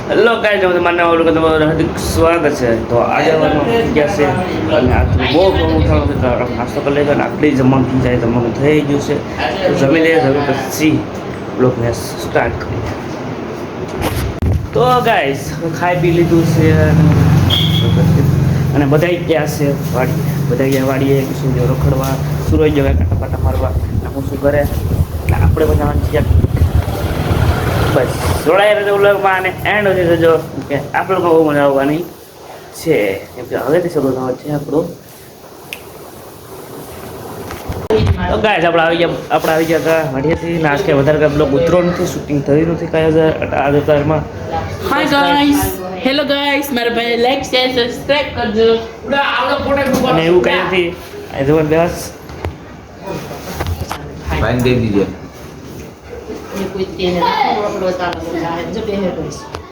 Hello guys, તમારું હાર્દિક સ્વાગત છે. તો આજે ગયા છે અને આ બહુ ઘણું ઉઠાણું છે. તો નાસ્તો કરી લેજો અને આટલી જમવાનું થઈ જાય, જમવાનું થઈ ગયું છે. તો જમી લઈએ, જમી પછી બ્લોગને સ્ટાર્ટ કરીએ. તો ગાઈસ ખાઈ પી લીધું છે અને બધાય ગયા છે વાડીએ. બધા ગયા વાડીએ શું રખડવા, સુરજ જવા કાંટા પાટા મારવા. હું શું કરે આપણે બનાવવાનું છે બસ જોડાયા રહેજો વ્લોગમાં અને એન્ડ સુધી રહેજો કે આપણે બહુ મજા આવવાની છે. કેમ કે હવેથી શરૂ થવાનો છે આપણો. તો ગાઈસ આપણે આવી ગયા હતા વાડીએથી. નાસ્તે વધારે કાંઈ બ્લોગ ઉતરો નથી, શૂટિંગ થયું નથી કાંઈ આ દુકાનમાં. હાય ગાઈસ, હેલો ગાઈસ, મારા ભાઈ લાઈક શેર સબસ્ક્રાઇબ કરજો. અને એવું કંઈ નથી. આ જબરદસ્ત फाइन दे दीजिए ये कोई तेल है जो बेहद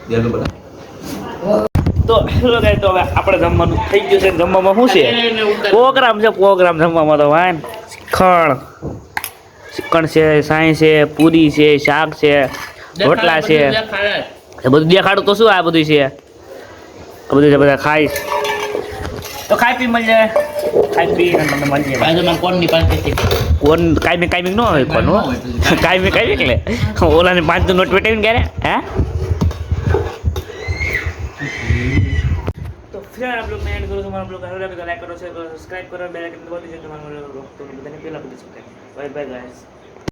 दे दो बड़ा તો હેલો ગાઈસ, તો હવે આપણે જમવાનું થઈ ગયું છે. જમવામાં શું છે? પ્રોગ્રામ છે. પ્રોગ્રામ જમવામાં તો વાન ચિકન છે, સાઈ છે, પૂરી છે, શાક છે, રોટલા છે. એ બધું દેખાડું તો શું આ બધું છે? આ બધું છે, બધા ખાઈ તો ખાઈ પી મળી જાય. ખાઈ પી અને તમને મળી જાય. બાજુમાં કોણની પાર્ટી છે? કોણ કાયમી ન હોય કોણ કાયમી એટલે ઓલાને 5 નોટ પેટાવીને ક્યારે હે. તો ફિર આપ લોગ મેં એન્ડ કરું. તમારા બ્લોગ સારો લાગે તો લાઈક કરો, શેર કરો, સબસ્ક્રાઇબ કરો, બેલ આઇકન દબાવી દેજો. તમારા બ્લોગ તો બધાને પહેલા બધી શકે. Bye bye guys.